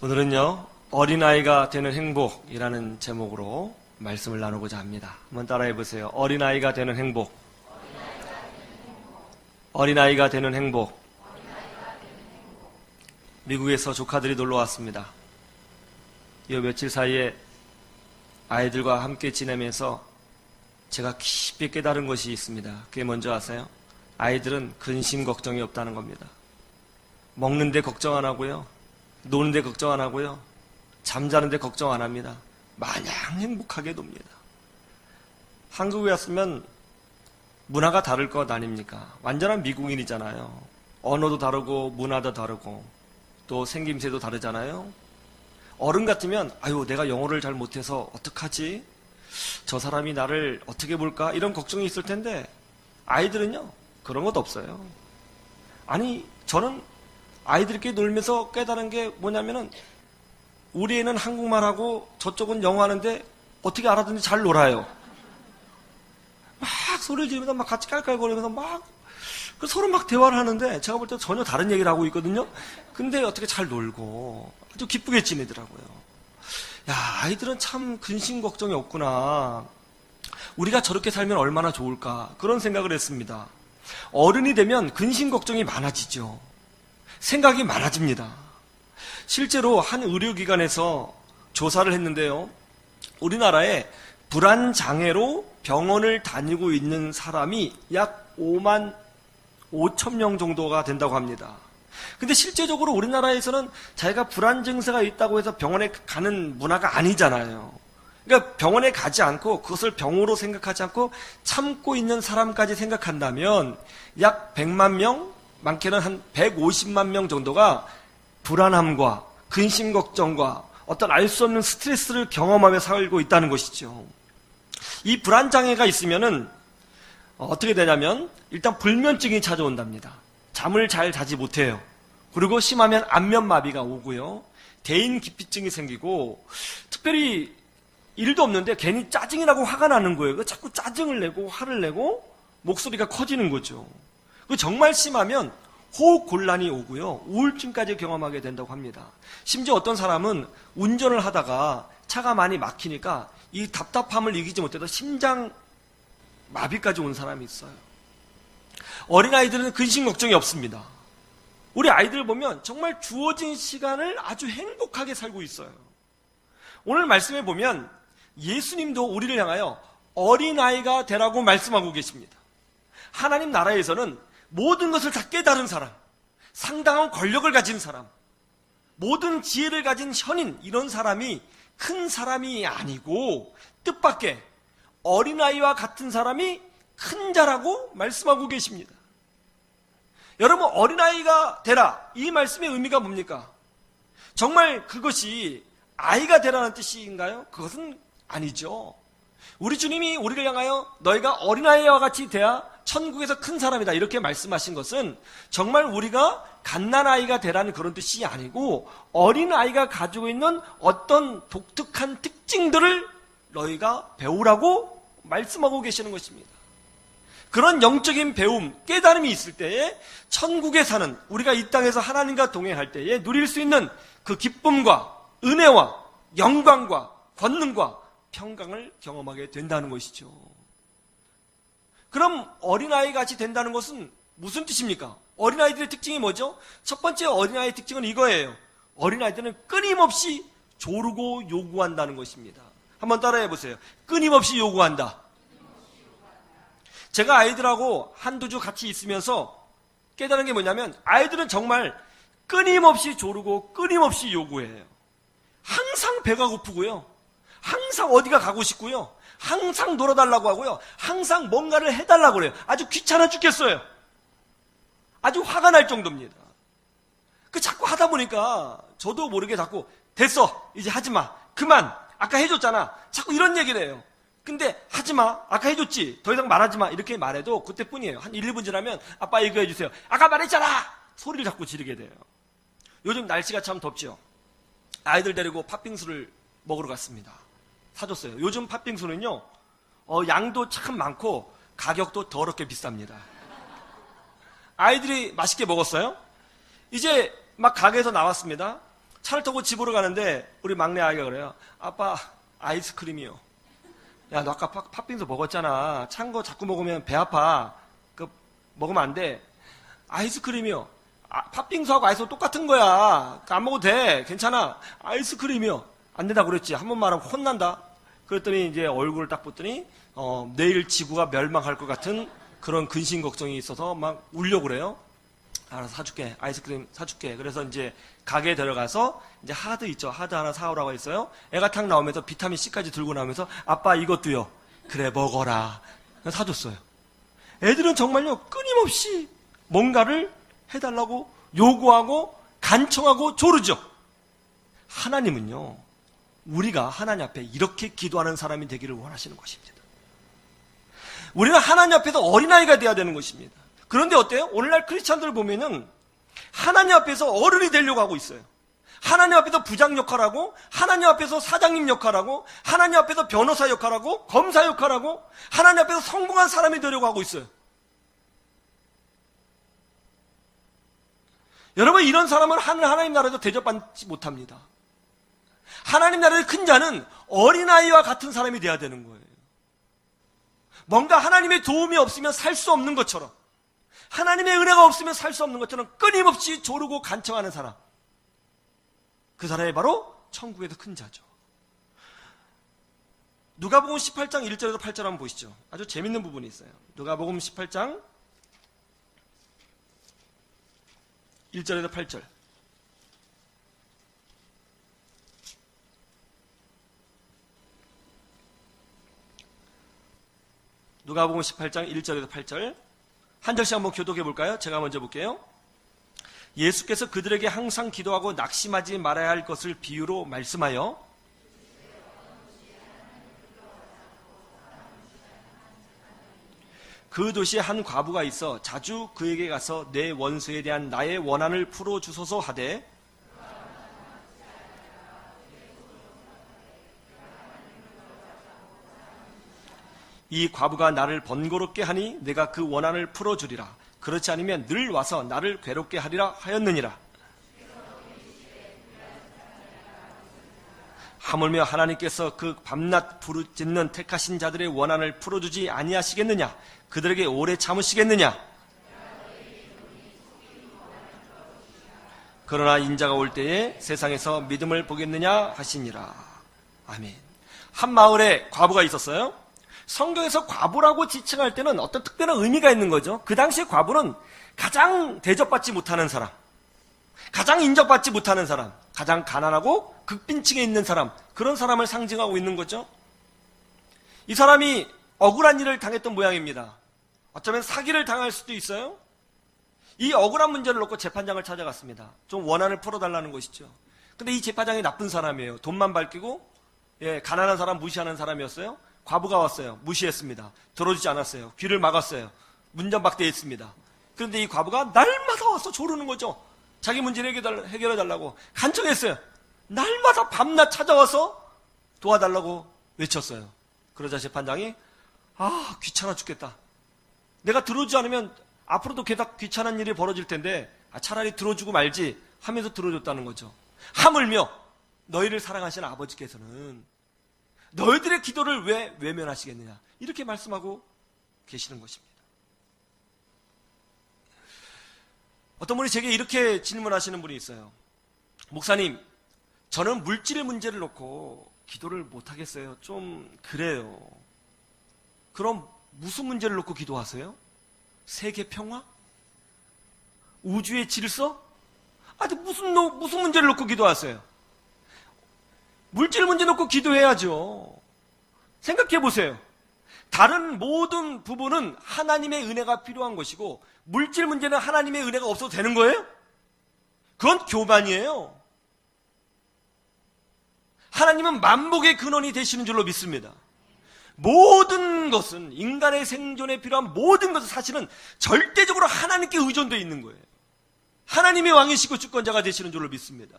오늘은요, 어린아이가 되는 행복이라는 제목으로 말씀을 나누고자 합니다. 한번 따라해 보세요. 어린아이가 되는 행복. 어린아이가 되는 행복. 미국에서 조카들이 놀러 왔습니다. 이 며칠 사이에 아이들과 함께 지내면서 제가 깊이 깨달은 것이 있습니다. 그게 뭔지 아세요? 아이들은 근심 걱정이 없다는 겁니다. 먹는데 걱정 안 하고요, 노는데 걱정 안 하고요, 잠자는데 걱정 안 합니다. 마냥 행복하게 놉니다. 한국에 왔으면 문화가 다를 것 아닙니까? 완전한 미국인이잖아요. 언어도 다르고 문화도 다르고 또 생김새도 다르잖아요. 어른 같으면 아유, 내가 영어를 잘 못해서 어떡하지? 저 사람이 나를 어떻게 볼까? 이런 걱정이 있을 텐데 아이들은요, 그런 것도 없어요. 아니, 저는 아이들끼리 놀면서 깨달은 게 뭐냐면은 우리 애는 한국말하고 저쪽은 영어 하는데 어떻게 알아듣는지 잘 놀아요. 막 소리를 지르면서 막 같이 깔깔거리면서 막 서로 막 대화를 하는데 제가 볼 때 전혀 다른 얘기를 하고 있거든요. 근데 어떻게 잘 놀고 아주 기쁘게 지내더라고요. 야, 아이들은 참 근심 걱정이 없구나. 우리가 저렇게 살면 얼마나 좋을까, 그런 생각을 했습니다. 어른이 되면 근심 걱정이 많아지죠. 생각이 많아집니다. 실제로 한 의료기관에서 조사를 했는데요, 우리나라에 불안장애로 병원을 다니고 있는 사람이 약 5만 5천 명 정도가 된다고 합니다. 근데 실제적으로 우리나라에서는 자기가 불안 증세가 있다고 해서 병원에 가는 문화가 아니잖아요. 그러니까 병원에 가지 않고 그것을 병으로 생각하지 않고 참고 있는 사람까지 생각한다면 약 100만 명, 많게는 한 150만 명 정도가 불안함과 근심 걱정과 어떤 알 수 없는 스트레스를 경험하며 살고 있다는 것이죠. 이 불안장애가 있으면은 어떻게 되냐면 일단 불면증이 찾아온답니다. 잠을 잘 자지 못해요. 그리고 심하면 안면마비가 오고요, 대인기피증이 생기고, 특별히 일도 없는데 괜히 짜증이 나고 화가 나는 거예요. 자꾸 짜증을 내고 화를 내고 목소리가 커지는 거죠. 정말 심하면 호흡 곤란이 오고요, 우울증까지 경험하게 된다고 합니다. 심지어 어떤 사람은 운전을 하다가 차가 많이 막히니까 이 답답함을 이기지 못해서 심장 마비까지 온 사람이 있어요. 어린아이들은 근심 걱정이 없습니다. 우리 아이들 보면 정말 주어진 시간을 아주 행복하게 살고 있어요. 오늘 말씀에 보면 예수님도 우리를 향하여 어린아이가 되라고 말씀하고 계십니다. 하나님 나라에서는 모든 것을 다 깨달은 사람, 상당한 권력을 가진 사람, 모든 지혜를 가진 현인, 이런 사람이 큰 사람이 아니고 뜻밖의 어린아이와 같은 사람이 큰 자라고 말씀하고 계십니다. 여러분, 어린아이가 되라, 이 말씀의 의미가 뭡니까? 정말 그것이 아이가 되라는 뜻인가요? 그것은 아니죠. 우리 주님이 우리를 향하여 너희가 어린아이와 같이 돼야 천국에서 큰 사람이다, 이렇게 말씀하신 것은 정말 우리가 갓난아이가 되라는 그런 뜻이 아니고 어린아이가 가지고 있는 어떤 독특한 특징들을 너희가 배우라고 말씀하고 계시는 것입니다. 그런 영적인 배움, 깨달음이 있을 때에 천국에 사는, 우리가 이 땅에서 하나님과 동행할 때에 누릴 수 있는 그 기쁨과 은혜와 영광과 권능과 평강을 경험하게 된다는 것이죠. 그럼 어린아이 같이 된다는 것은 무슨 뜻입니까? 어린아이들의 특징이 뭐죠? 첫 번째 어린아이의 특징은 이거예요. 어린아이들은 끊임없이 조르고 요구한다는 것입니다. 한번 따라해 보세요. 끊임없이 요구한다. 제가 아이들하고 한두 주 같이 있으면서 깨달은 게 뭐냐면 아이들은 정말 끊임없이 조르고 끊임없이 요구해요. 항상 배가 고프고요, 항상 어디가 가고 싶고요, 항상 놀아달라고 하고요, 항상 뭔가를 해달라고 그래요. 아주 귀찮아 죽겠어요. 아주 화가 날 정도입니다. 자꾸 하다 보니까 저도 모르게 자꾸 됐어, 이제 하지마, 그만, 아까 해줬잖아, 자꾸 이런 얘기를 해요. 근데 하지마, 아까 해줬지, 더 이상 말하지마, 이렇게 말해도 그때뿐이에요. 한 1, 2분 지나면 아빠 이거 해주세요, 아까 말했잖아, 소리를 자꾸 지르게 돼요. 요즘 날씨가 참 덥죠. 아이들 데리고 팥빙수를 먹으러 갔습니다. 사줬어요. 요즘 팥빙수는요, 양도 참 많고 가격도 더럽게 비쌉니다. 아이들이 맛있게 먹었어요. 이제 막 가게에서 나왔습니다. 차를 타고 집으로 가는데 우리 막내 아이가 그래요. 아빠, 아이스크림이요. 야, 너 아까 팥빙수 먹었잖아. 찬 거 자꾸 먹으면 배 아파. 그 먹으면 안 돼. 아이스크림이요. 팥빙수하고 아이스크림 똑같은 거야. 안 먹어도 돼. 괜찮아. 아이스크림이요. 안 된다고 그랬지. 한 번 말하면 혼난다. 그랬더니 이제 얼굴을 딱 봤더니 내일 지구가 멸망할 것 같은 그런 근심 걱정이 있어서 막 울려고 그래요. 알아서 사줄게. 아이스크림 사줄게. 그래서 이제 가게에 들어가서 이제 하드 있죠. 하드 하나 사오라고 했어요. 애가 탁 나오면서 비타민 C까지 들고 나오면서 아빠 이것도요. 그래 먹어라. 사줬어요. 애들은 정말요 끊임없이 뭔가를 해달라고 요구하고 간청하고 조르죠. 하나님은요 우리가 하나님 앞에 이렇게 기도하는 사람이 되기를 원하시는 것입니다. 우리는 하나님 앞에서 어린아이가 되어야 되는 것입니다. 그런데 어때요? 오늘날 크리스찬들을 보면은 하나님 앞에서 어른이 되려고 하고 있어요. 하나님 앞에서 부장 역할하고, 하나님 앞에서 사장님 역할하고, 하나님 앞에서 변호사 역할하고, 검사 역할하고, 하나님 앞에서 성공한 사람이 되려고 하고 있어요. 여러분, 이런 사람은 하나님 나라에서 대접받지 못합니다. 하나님 나라의 큰 자는 어린아이와 같은 사람이 돼야 되는 거예요. 뭔가 하나님의 도움이 없으면 살 수 없는 것처럼, 하나님의 은혜가 없으면 살 수 없는 것처럼 끊임없이 조르고 간청하는 사람, 그 사람이 바로 천국에서 큰 자죠. 누가복음 18장 1절에서 8절 한번 보시죠. 아주 재밌는 부분이 있어요. 누가복음 18장 1절에서 8절. 누가복음 18장 1절에서 8절. 한 절씩 한번 교독해 볼까요? 제가 먼저 볼게요. 예수께서 그들에게 항상 기도하고 낙심하지 말아야 할 것을 비유로 말씀하여 그 도시에 한 과부가 있어 자주 그에게 가서 내 원수에 대한 나의 원한을 풀어주소서 하되 이 과부가 나를 번거롭게 하니 내가 그 원한을 풀어주리라. 그렇지 않으면 늘 와서 나를 괴롭게 하리라 하였느니라. 하물며 하나님께서 그 밤낮 부르짖는 택하신 자들의 원한을 풀어주지 아니하시겠느냐? 그들에게 오래 참으시겠느냐? 그러나 인자가 올 때에 세상에서 믿음을 보겠느냐 하시니라. 아멘. 한 마을에 과부가 있었어요. 성경에서 과부라고 지칭할 때는 어떤 특별한 의미가 있는 거죠. 그 당시에 과부는 가장 대접받지 못하는 사람, 가장 인정받지 못하는 사람, 가장 가난하고 극빈층에 있는 사람, 그런 사람을 상징하고 있는 거죠. 이 사람이 억울한 일을 당했던 모양입니다. 어쩌면 사기를 당할 수도 있어요. 이 억울한 문제를 놓고 재판장을 찾아갔습니다. 좀 원한을 풀어달라는 것이죠. 근데 이 재판장이 나쁜 사람이에요. 돈만 밝히고 가난한 사람 무시하는 사람이었어요. 과부가 왔어요. 무시했습니다. 들어주지 않았어요. 귀를 막았어요. 문전박대했습니다. 그런데 이 과부가 날마다 와서 조르는 거죠. 자기 문제를 해결해달라고 간청했어요. 날마다 밤낮 찾아와서 도와달라고 외쳤어요. 그러자 재판장이 귀찮아 죽겠다. 내가 들어주지 않으면 앞으로도 계속 귀찮은 일이 벌어질 텐데 차라리 들어주고 말지 하면서 들어줬다는 거죠. 하물며 너희를 사랑하시는 아버지께서는 너희들의 기도를 왜 외면하시겠느냐, 이렇게 말씀하고 계시는 것입니다. 어떤 분이 제게 이렇게 질문하시는 분이 있어요. 목사님, 저는 물질의 문제를 놓고 기도를 못하겠어요. 좀 그래요. 그럼 무슨 문제를 놓고 기도하세요? 세계 평화? 우주의 질서? 무슨 문제를 놓고 기도하세요? 물질 문제 놓고 기도해야죠. 생각해 보세요. 다른 모든 부분은 하나님의 은혜가 필요한 것이고 물질 문제는 하나님의 은혜가 없어도 되는 거예요? 그건 교만이에요. 하나님은 만복의 근원이 되시는 줄로 믿습니다. 모든 것은, 인간의 생존에 필요한 모든 것은 사실은 절대적으로 하나님께 의존되어 있는 거예요. 하나님의 왕이시고 주권자가 되시는 줄로 믿습니다.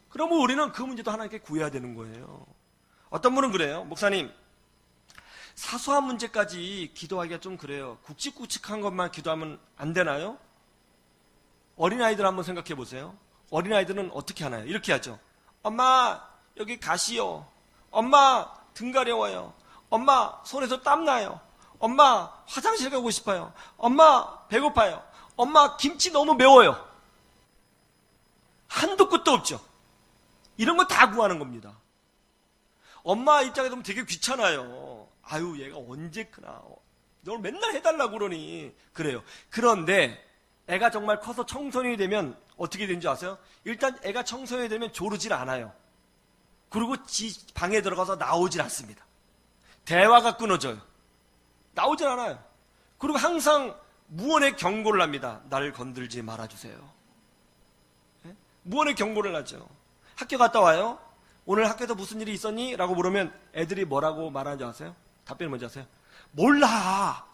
그러면 우리는 그 문제도 하나님께 구해야 되는 거예요. 어떤 분은 그래요. 목사님, 사소한 문제까지 기도하기가 좀 그래요. 굵직굵직한 것만 기도하면 안 되나요? 어린아이들 한번 생각해 보세요. 어린아이들은 어떻게 하나요? 이렇게 하죠. 엄마, 여기 가시오. 엄마, 등 가려워요. 엄마, 손에서 땀나요. 엄마, 화장실 가고 싶어요. 엄마, 배고파요. 엄마, 김치 너무 매워요. 한도 끝도 없죠. 이런 거 다 구하는 겁니다. 엄마 입장에 보면 되게 귀찮아요. 아유, 얘가 언제 크나. 널 맨날 해달라고 그러니. 그래요. 그런데 애가 정말 커서 청소년이 되면 어떻게 되는지 아세요? 일단 애가 청소년이 되면 조르질 않아요. 그리고 지 방에 들어가서 나오질 않습니다. 대화가 끊어져요. 나오질 않아요. 그리고 항상 무언의 경고를 합니다. 나를 건들지 말아주세요. 네? 무언의 경고를 하죠. 학교 갔다 와요? 오늘 학교에서 무슨 일이 있었니? 라고 물으면 애들이 뭐라고 말하는지 아세요? 답변이 뭔지 아세요? 몰라.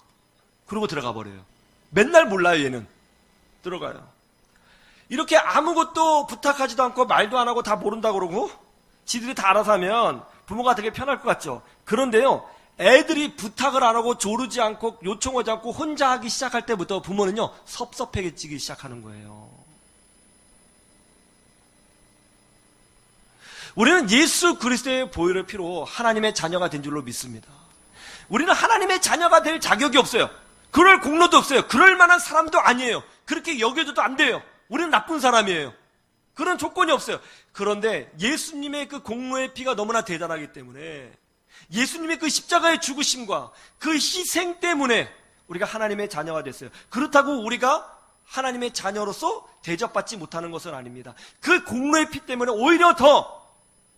그러고 들어가 버려요. 맨날 몰라요, 얘는. 들어가요. 이렇게 아무것도 부탁하지도 않고 말도 안 하고 다 모른다 그러고 지들이 다 알아서 하면 부모가 되게 편할 것 같죠. 그런데요, 애들이 부탁을 안 하고 조르지 않고 요청하지 않고 혼자 하기 시작할 때부터 부모는요, 섭섭해지기 시작하는 거예요. 우리는 예수 그리스도의 보혈의 피로 하나님의 자녀가 된 줄로 믿습니다. 우리는 하나님의 자녀가 될 자격이 없어요. 그럴 공로도 없어요. 그럴 만한 사람도 아니에요. 그렇게 여겨줘도 안 돼요. 우리는 나쁜 사람이에요. 그런 조건이 없어요. 그런데 예수님의 그 공로의 피가 너무나 대단하기 때문에 예수님의 그 십자가의 죽으심과 그 희생 때문에 우리가 하나님의 자녀가 됐어요. 그렇다고 우리가 하나님의 자녀로서 대접받지 못하는 것은 아닙니다. 그 공로의 피 때문에 오히려 더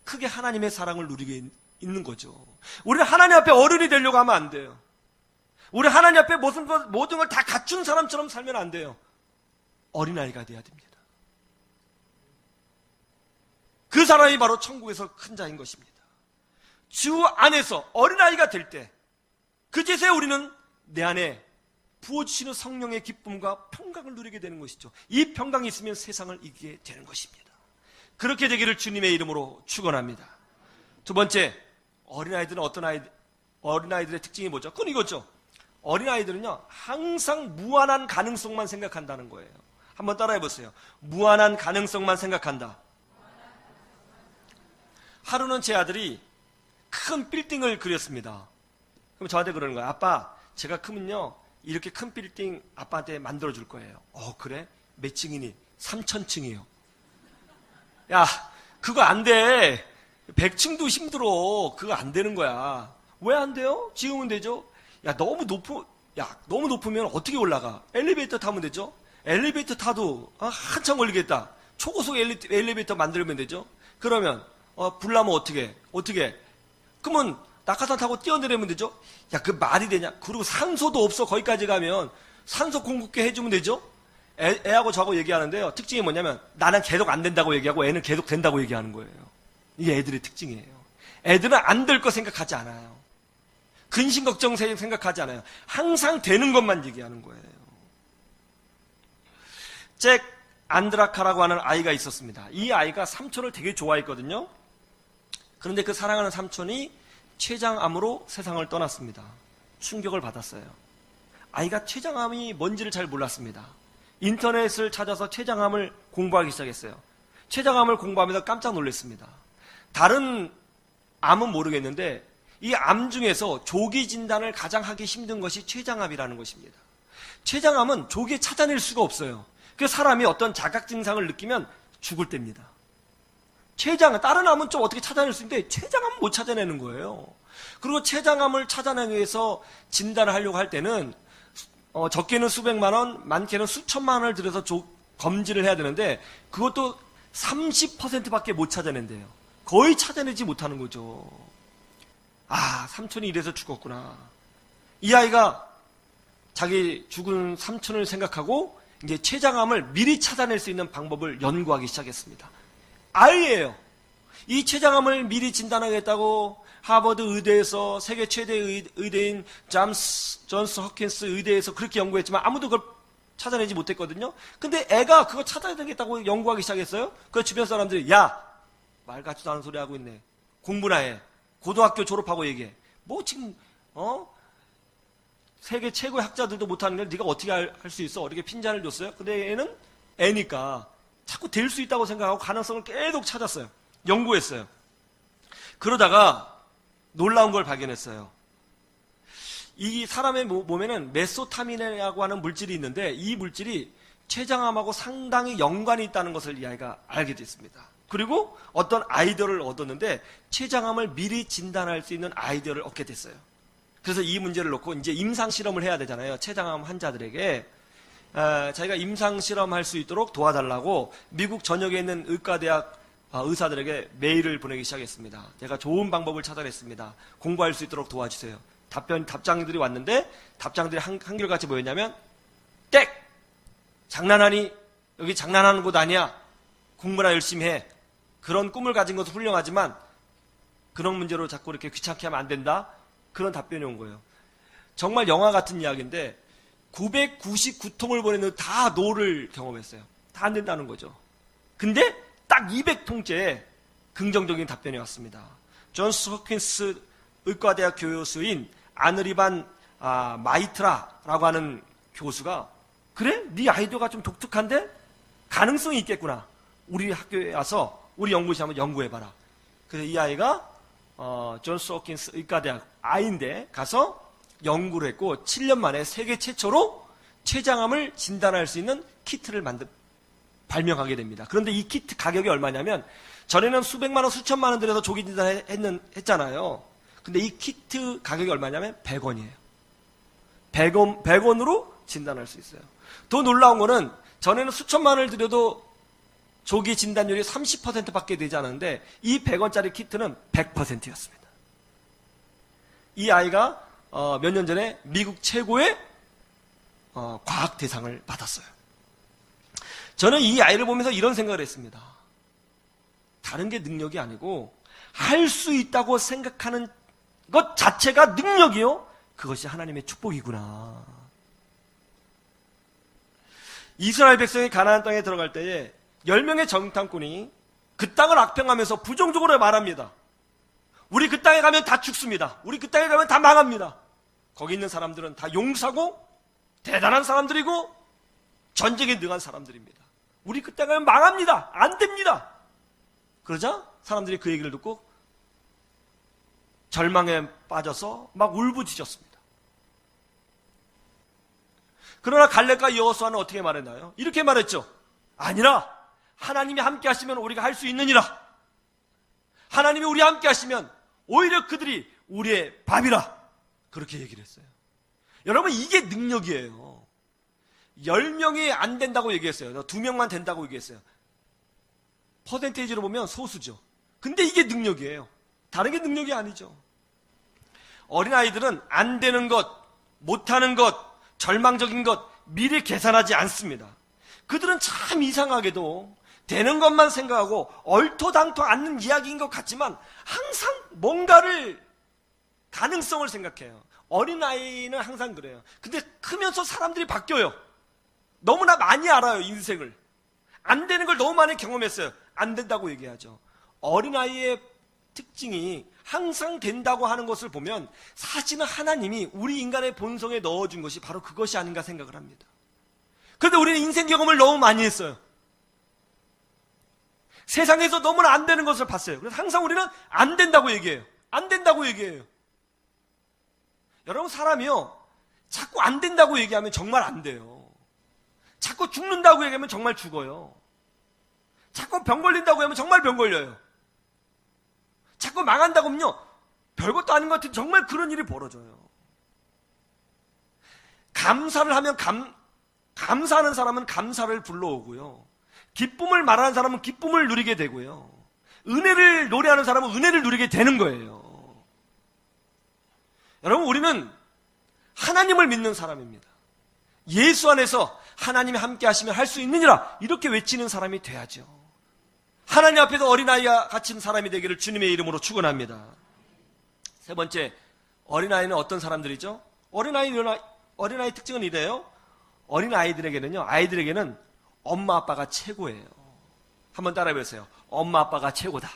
크게 하나님의 사랑을 누리게 있는 거죠. 우리는 하나님 앞에 어른이 되려고 하면 안 돼요. 우리 하나님 앞에 모든 걸 다 갖춘 사람처럼 살면 안 돼요. 어린아이가 돼야 됩니다. 그 사람이 바로 천국에서 큰 자인 것입니다. 주 안에서 어린아이가 될 때 그제서야 우리는 내 안에 부어주시는 성령의 기쁨과 평강을 누리게 되는 것이죠. 이 평강이 있으면 세상을 이기게 되는 것입니다. 그렇게 되기를 주님의 이름으로 축원합니다. 두 번째, 어린아이들의 특징이 뭐죠? 그건 이거죠. 어린아이들은요, 항상 무한한 가능성만 생각한다는 거예요. 한번 따라해 보세요. 무한한 가능성만 생각한다. 하루는 제 아들이 큰 빌딩을 그렸습니다. 그럼 저한테 그러는 거예요. 아빠, 제가 크면요, 이렇게 큰 빌딩 아빠한테 만들어줄 거예요. 그래? 몇 층이니? 3000층이요. 야, 그거 안 돼. 100층도 힘들어. 그거 안 되는 거야. 왜 안 돼요? 지으면 되죠. 너무 높으면 어떻게 올라가? 엘리베이터 타면 되죠? 엘리베이터 타도 한참 걸리겠다. 초고속 엘리베이터 만들면 되죠? 그러면 불나면 어떻게? 그러면 낙하산 타고 뛰어내리면 되죠? 그 말이 되냐? 그리고 산소도 없어. 거기까지 가면 산소 공급계 해주면 되죠? 애하고 저하고 얘기하는데요. 특징이 뭐냐면 나는 계속 안 된다고 얘기하고 애는 계속 된다고 얘기하는 거예요. 이게 애들의 특징이에요. 애들은 안 될 거 생각하지 않아요. 근심 걱정 생각하지 않아요. 항상 되는 것만 얘기하는 거예요. 잭 안드라카라고 하는 아이가 있었습니다. 이 아이가 삼촌을 되게 좋아했거든요. 그런데 그 사랑하는 삼촌이 췌장암으로 세상을 떠났습니다. 충격을 받았어요. 아이가 췌장암이 뭔지를 잘 몰랐습니다. 인터넷을 찾아서 췌장암을 공부하기 시작했어요. 췌장암을 공부하면서 깜짝 놀랐습니다. 다른 암은 모르겠는데 이 암 중에서 조기 진단을 가장 하기 힘든 것이 췌장암이라는 것입니다. 췌장암은 조기에 찾아낼 수가 없어요. 그 사람이 어떤 자각 증상을 느끼면 죽을 때입니다. 다른 암은 좀 어떻게 찾아낼 수 있는데 췌장암은 못 찾아내는 거예요. 그리고 췌장암을 찾아내기 위해서 진단을 하려고 할 때는 적게는 수백만 원, 많게는 수천만 원을 들여서 검진을 해야 되는데 그것도 30%밖에 못 찾아낸대요. 거의 찾아내지 못하는 거죠. 삼촌이 이래서 죽었구나. 이 아이가 자기 죽은 삼촌을 생각하고 이제 췌장암을 미리 찾아낼 수 있는 방법을 연구하기 시작했습니다. 아이예요. 이 췌장암을 미리 진단하겠다고 하버드 의대에서 세계 최대 의대인 존스 허킨스 의대에서 그렇게 연구했지만 아무도 그걸 찾아내지 못했거든요. 근데 애가 그거 찾아내겠다고 연구하기 시작했어요. 그 주변 사람들이 말 같지도 않은 소리 하고 있네. 공부나 해. 고등학교 졸업하고 얘기해. 지금 세계 최고의 학자들도 못하는 걸 네가 어떻게 할 수 있어? 이렇게 핀잔을 줬어요. 근데 애는 애니까 자꾸 될 수 있다고 생각하고 가능성을 계속 찾았어요. 연구했어요. 그러다가 놀라운 걸 발견했어요. 이 사람의 몸에는 메소타민이라고 하는 물질이 있는데 이 물질이 췌장암하고 상당히 연관이 있다는 것을 이 아이가 알게 됐습니다. 그리고 어떤 아이디어를 얻었는데 췌장암을 미리 진단할 수 있는 아이디어를 얻게 됐어요. 그래서 이 문제를 놓고 이제 임상 실험을 해야 되잖아요. 췌장암 환자들에게 자기가 임상 실험할 수 있도록 도와달라고 미국 전역에 있는 의과대학 의사들에게 메일을 보내기 시작했습니다. 제가 좋은 방법을 찾아냈습니다. 공부할 수 있도록 도와주세요. 답장들이 왔는데 답장들이 한결같이 뭐였냐면 땡! 장난하니? 여기 장난하는 곳 아니야. 공부나 열심히 해. 그런 꿈을 가진 것도 훌륭하지만 그런 문제로 자꾸 이렇게 귀찮게 하면 안 된다. 그런 답변이 온 거예요. 정말 영화 같은 이야기인데 999통을 보내는 다 노를 경험했어요. 다 안 된다는 거죠. 근데 딱 200통째에 긍정적인 답변이 왔습니다. 존스 호킨스 의과대학 교수인 아느리반 마이트라라고 하는 교수가 그래? 네 아이디어가 좀 독특한데? 가능성이 있겠구나. 우리 학교에 와서 우리 연구실 한번 연구해봐라. 그래서 이 아이가 존스 호킨스 의과대학 아이인데 가서 연구를 했고 7년 만에 세계 최초로 췌장암을 진단할 수 있는 키트를 발명하게 됩니다. 그런데 이 키트 가격이 얼마냐면 전에는 수백만 원, 수천만 원 들여서 조기 진단을 했잖아요. 근데 이 키트 가격이 얼마냐면 100원이에요. 100원으로 진단할 수 있어요. 더 놀라운 거는 전에는 수천만 원을 들여도 조기 진단율이 30%밖에 되지 않았는데 이 100원짜리 키트는 100%였습니다. 이 아이가 몇 년 전에 미국 최고의 과학 대상을 받았어요. 저는 이 아이를 보면서 이런 생각을 했습니다. 다른 게 능력이 아니고 할 수 있다고 생각하는 것 자체가 능력이요. 그것이 하나님의 축복이구나. 이스라엘 백성이 가나안 땅에 들어갈 때에 10명의 정탐꾼이 그 땅을 악평하면서 부정적으로 말합니다. 우리 그 땅에 가면 다 죽습니다. 우리 그 땅에 가면 다 망합니다. 거기 있는 사람들은 다 용사고 대단한 사람들이고 전쟁에 능한 사람들입니다. 우리 그 땅에 가면 망합니다. 안 됩니다. 그러자 사람들이 그 얘기를 듣고 절망에 빠져서 막 울부짖었습니다. 그러나 갈렙과 여호수아는 어떻게 말했나요? 이렇게 말했죠. 아니라 하나님이 함께 하시면 우리가 할 수 있느니라. 하나님이 우리와 함께 하시면 오히려 그들이 우리의 밥이라. 그렇게 얘기를 했어요. 여러분 이게 능력이에요. 10명이 안 된다고 얘기했어요. 2명만 된다고 얘기했어요. 퍼센테이지로 보면 소수죠. 근데 이게 능력이에요. 다른 게 능력이 아니죠. 어린아이들은 안 되는 것, 못하는 것, 절망적인 것 미리 계산하지 않습니다. 그들은 참 이상하게도 되는 것만 생각하고 얼토당토 않는 이야기인 것 같지만 항상 뭔가를 가능성을 생각해요. 어린아이는 항상 그래요. 근데 크면서 사람들이 바뀌어요. 너무나 많이 알아요, 인생을. 안 되는 걸 너무 많이 경험했어요. 안 된다고 얘기하죠. 어린아이의 특징이 항상 된다고 하는 것을 보면 사실은 하나님이 우리 인간의 본성에 넣어준 것이 바로 그것이 아닌가 생각을 합니다. 그런데 우리는 인생 경험을 너무 많이 했어요. 세상에서 너무나 안 되는 것을 봤어요. 그래서 항상 우리는 안 된다고 얘기해요. 안 된다고 얘기해요. 여러분 사람이요 자꾸 안 된다고 얘기하면 정말 안 돼요. 자꾸 죽는다고 얘기하면 정말 죽어요. 자꾸 병 걸린다고 하면 정말 병 걸려요. 자꾸 망한다고 하면요 별것도 아닌 것 같은 정말 그런 일이 벌어져요. 감사를 하면 감사하는 사람은 감사를 불러오고요. 기쁨을 말하는 사람은 기쁨을 누리게 되고요. 은혜를 노래하는 사람은 은혜를 누리게 되는 거예요. 여러분 우리는 하나님을 믿는 사람입니다. 예수 안에서 하나님이 함께 하시면 할 수 있느니라 이렇게 외치는 사람이 돼야죠. 하나님 앞에서 어린아이와 같은 사람이 되기를 주님의 이름으로 축원합니다. 세 번째, 어린아이는 어떤 사람들이죠? 어린아이 특징은 이래요. 아이들에게는 엄마 아빠가 최고예요. 한번 따라해 보세요. 엄마 아빠가 최고다.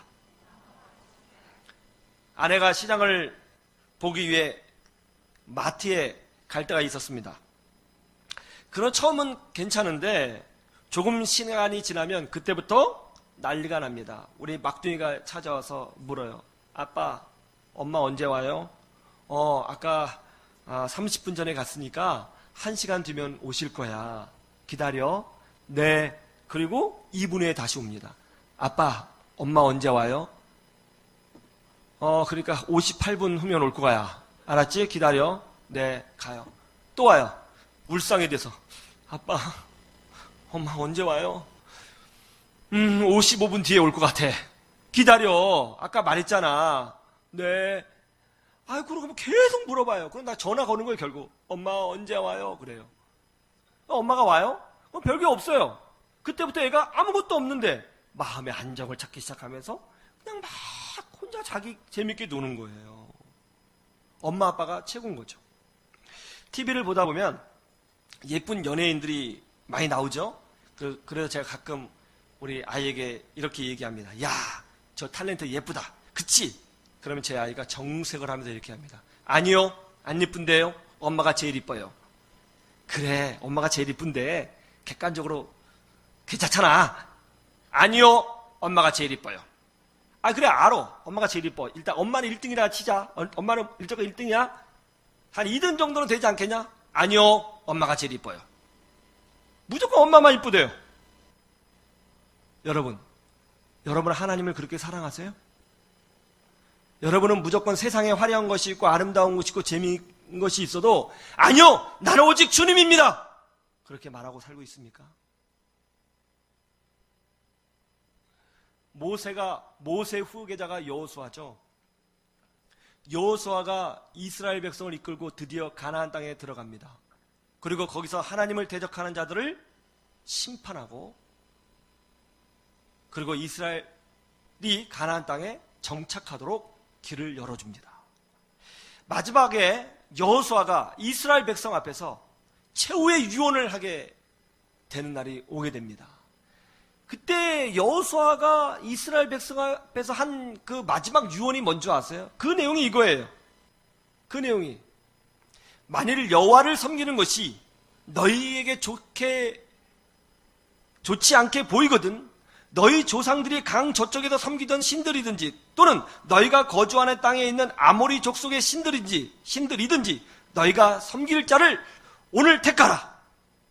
아내가 시장을 보기 위해 마트에 갈 때가 있었습니다. 그런 처음은 괜찮은데 조금 시간이 지나면 그때부터 난리가 납니다. 우리 막둥이가 찾아와서 물어요. 아빠, 엄마 언제 와요? 아까 30분 전에 갔으니까 1시간 뒤면 오실 거야. 기다려. 네. 그리고 2분 후에 다시 옵니다. 아빠, 엄마 언제 와요? 그러니까 58분 후면 올 거야. 알았지? 기다려. 네, 가요. 또 와요. 울상에 돼서. 아빠, 엄마 언제 와요? 55분 뒤에 올 것 같아. 기다려. 아까 말했잖아. 네. 그러고 계속 물어봐요. 그럼 나 전화 거는 거예요, 결국. 엄마 언제 와요? 그래요. 엄마가 와요? 별게 없어요. 그때부터 애가 아무것도 없는데 마음의 안정을 찾기 시작하면서 그냥 막 혼자 자기 재밌게 노는 거예요. 엄마 아빠가 최고인 거죠. TV를 보다 보면 예쁜 연예인들이 많이 나오죠. 그래서 제가 가끔 우리 아이에게 이렇게 얘기합니다. 야, 저 탤런트 예쁘다. 그치? 그러면 제 아이가 정색을 하면서 이렇게 합니다. 아니요, 안 예쁜데요. 엄마가 제일 이뻐요. 그래, 엄마가 제일 이쁜데 객관적으로 괜찮잖아. 아니요, 엄마가 제일 이뻐요. 그래, 알아. 엄마가 제일 이뻐. 일단 엄마는 1등이라 치자. 엄마는 일정가 1등이야? 한 2등 정도는 되지 않겠냐? 아니요, 엄마가 제일 이뻐요. 무조건 엄마만 이쁘대요. 여러분 하나님을 그렇게 사랑하세요? 여러분은 무조건 세상에 화려한 것이 있고 아름다운 것이 있고 재미있는 것이 있어도 아니요, 나는 오직 주님입니다. 그렇게 말하고 살고 있습니까? 모세 후계자가 여호수아죠. 여호수아가 이스라엘 백성을 이끌고 드디어 가나안 땅에 들어갑니다. 그리고 거기서 하나님을 대적하는 자들을 심판하고, 그리고 이스라엘이 가나안 땅에 정착하도록 길을 열어줍니다. 마지막에 여호수아가 이스라엘 백성 앞에서 최후의 유언을 하게 되는 날이 오게 됩니다. 그때 여호수아가 이스라엘 백성 앞에서 한 그 마지막 유언이 뭔지 아세요? 그 내용이 이거예요. 그 내용이 만일 여호와를 섬기는 것이 너희에게 좋지 않게 보이거든 너희 조상들이 강 저쪽에서 섬기던 신들이든지 또는 너희가 거주하는 땅에 있는 아모리 족속의 신들이든지 너희가 섬길 자를 오늘 택하라.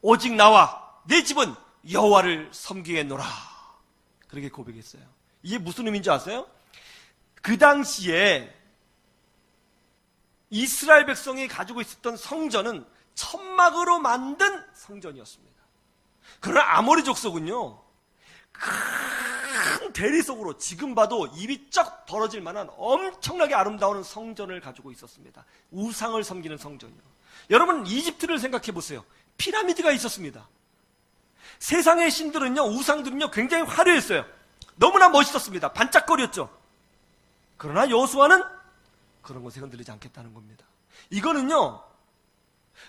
오직 나와 내 집은 여호와를 섬기겠노라. 그렇게 고백했어요. 이게 무슨 의미인지 아세요? 그 당시에 이스라엘 백성이 가지고 있었던 성전은 천막으로 만든 성전이었습니다. 그러나 아모리 족속은요, 큰 대리석으로 지금 봐도 입이 쩍 벌어질 만한 엄청나게 아름다운 성전을 가지고 있었습니다. 우상을 섬기는 성전이요. 여러분, 이집트를 생각해 보세요. 피라미드가 있었습니다. 세상의 신들은요, 우상들은요, 굉장히 화려했어요. 너무나 멋있었습니다. 반짝거렸죠. 그러나 여호수아는 그런 것에 흔들리지 않겠다는 겁니다. 이거는요,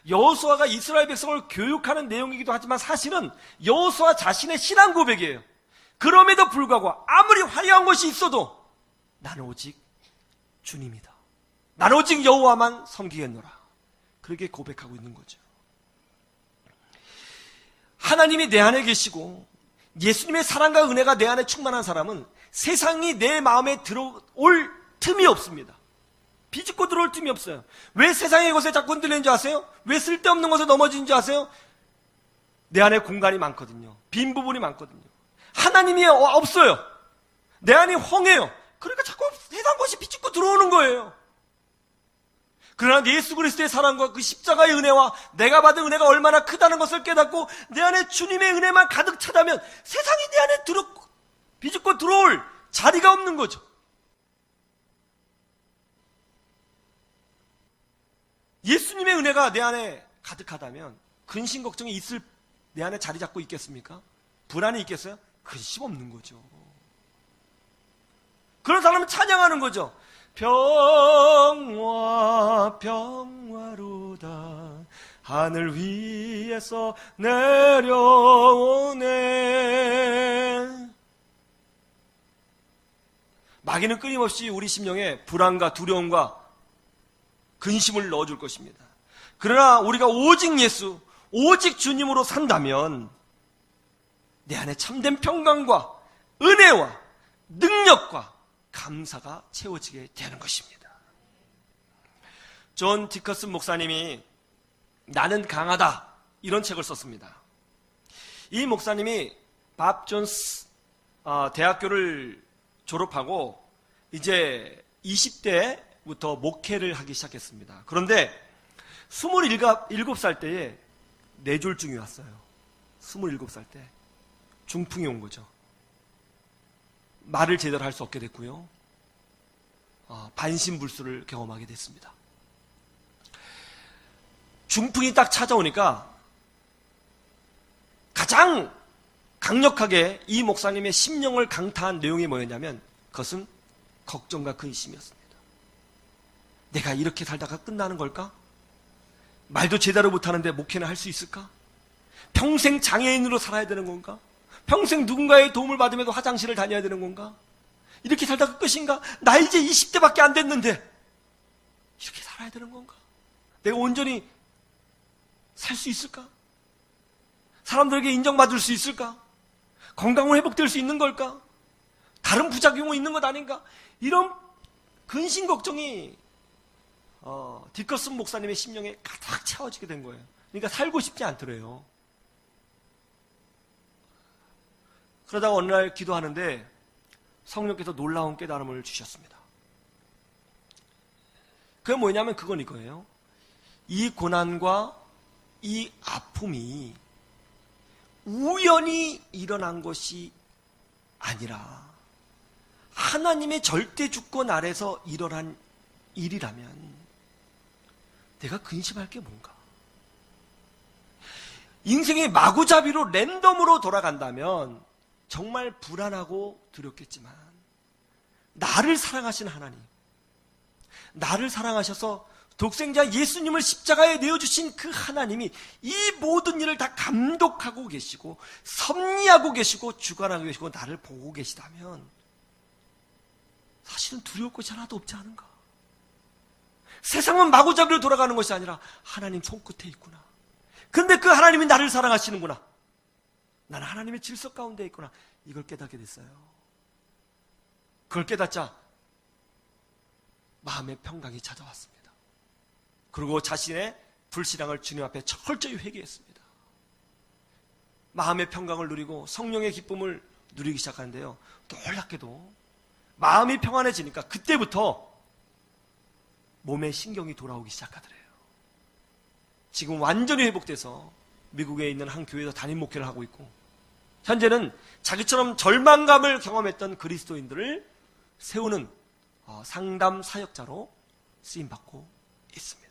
여호수아가 이스라엘 백성을 교육하는 내용이기도 하지만 사실은 여호수아 자신의 신앙 고백이에요. 그럼에도 불구하고 아무리 화려한 것이 있어도 나는 오직 주님이다. 나는 오직 여호와만 섬기겠노라. 그렇게 고백하고 있는 거죠. 하나님이 내 안에 계시고 예수님의 사랑과 은혜가 내 안에 충만한 사람은 세상이 내 마음에 들어올 틈이 없습니다. 비집고 들어올 틈이 없어요. 왜 세상의 것에 자꾸 흔들리는지 아세요? 왜 쓸데없는 것에 넘어지는지 아세요? 내 안에 공간이 많거든요. 빈 부분이 많거든요. 하나님이 없어요. 내 안이 헝해요. 그러니까 자꾸 세상 것이 비집고 들어오는 거예요. 그러나 예수 그리스도의 사랑과 그 십자가의 은혜와 내가 받은 은혜가 얼마나 크다는 것을 깨닫고 내 안에 주님의 은혜만 가득 차다면 세상이 내 안에 비집고 들어올 자리가 없는 거죠. 예수님의 은혜가 내 안에 가득하다면 근심 걱정이 내 안에 자리 잡고 있겠습니까? 불안이 있겠어요? 근심 없는 거죠. 그런 사람은 찬양하는 거죠. 평화로다 하늘 위에서 내려오네. 마귀는 끊임없이 우리 심령에 불안과 두려움과 근심을 넣어줄 것입니다. 그러나 우리가 오직 예수, 오직 주님으로 산다면 내 안에 참된 평강과 은혜와 능력과 감사가 채워지게 되는 것입니다. 존 디커슨 목사님이 나는 강하다 이런 책을 썼습니다. 이 목사님이 밥 존스 대학교를 졸업하고 이제 20대부터 목회를 하기 시작했습니다. 그런데 27살 때에 뇌졸중이 왔어요. 27살 때 중풍이 온 거죠. 말을 제대로 할 수 없게 됐고요. 반신불수를 경험하게 됐습니다. 중풍이 딱 찾아오니까 가장 강력하게 이 목사님의 심령을 강타한 내용이 뭐였냐면 그것은 걱정과 근심이었습니다. 내가 이렇게 살다가 끝나는 걸까? 말도 제대로 못하는데 목회는 할 수 있을까? 평생 장애인으로 살아야 되는 건가? 평생 누군가의 도움을 받으면서 화장실을 다녀야 되는 건가? 이렇게 살다가 끝인가? 나 이제 20대밖에 안 됐는데 이렇게 살아야 되는 건가? 내가 온전히 살 수 있을까? 사람들에게 인정받을 수 있을까? 건강은 회복될 수 있는 걸까? 다른 부작용은 있는 것 아닌가? 이런 근심 걱정이 디커슨 목사님의 심령에 가득 채워지게 된 거예요. 그러니까 살고 싶지 않더래요. 그러다가 어느 날 기도하는데 성령께서 놀라운 깨달음을 주셨습니다. 그게 뭐냐면 그건 이거예요. 이 고난과 이 아픔이 우연히 일어난 것이 아니라 하나님의 절대 주권 아래서 일어난 일이라면 내가 근심할 게 뭔가? 인생이 마구잡이로 랜덤으로 돌아간다면 정말 불안하고 두렵겠지만 나를 사랑하신 하나님, 나를 사랑하셔서 독생자 예수님을 십자가에 내어주신 그 하나님이 이 모든 일을 다 감독하고 계시고 섭리하고 계시고 주관하고 계시고 나를 보고 계시다면 사실은 두려울 것이 하나도 없지 않은가? 세상은 마구잡이로 돌아가는 것이 아니라 하나님 손끝에 있구나. 그런데 그 하나님이 나를 사랑하시는구나. 나는 하나님의 질서 가운데 있구나. 이걸 깨닫게 됐어요. 그걸 깨닫자 마음의 평강이 찾아왔습니다. 그리고 자신의 불신앙을 주님 앞에 철저히 회개했습니다. 마음의 평강을 누리고 성령의 기쁨을 누리기 시작하는데요. 놀랍게도 마음이 평안해지니까 그때부터 몸의 신경이 돌아오기 시작하더래요. 지금 완전히 회복돼서 미국에 있는 한 교회에서 담임 목회를 하고 있고 현재는 자기처럼 절망감을 경험했던 그리스도인들을 세우는 상담 사역자로 쓰임받고 있습니다.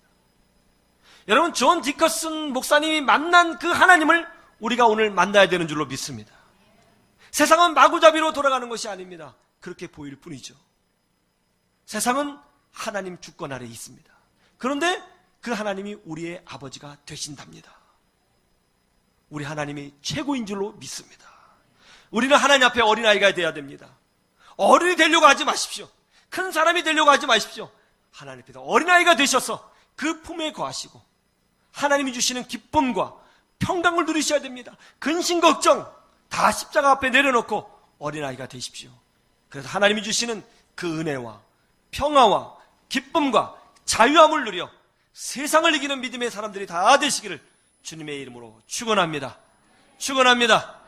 여러분, 존 디커슨 목사님이 만난 그 하나님을 우리가 오늘 만나야 되는 줄로 믿습니다. 세상은 마구잡이로 돌아가는 것이 아닙니다. 그렇게 보일 뿐이죠. 세상은 하나님 주권 아래에 있습니다. 그런데 그 하나님이 우리의 아버지가 되신답니다. 우리 하나님이 최고인 줄로 믿습니다. 우리는 하나님 앞에 어린아이가 되어야 됩니다. 어른이 되려고 하지 마십시오. 큰 사람이 되려고 하지 마십시오. 하나님 앞에서 어린아이가 되셔서 그 품에 거하시고 하나님이 주시는 기쁨과 평강을 누리셔야 됩니다. 근심 걱정 다 십자가 앞에 내려놓고 어린아이가 되십시오. 그래서 하나님이 주시는 그 은혜와 평화와 기쁨과 자유함을 누려 세상을 이기는 믿음의 사람들이 다 되시기를 주님의 이름으로 축원합니다. 축원합니다.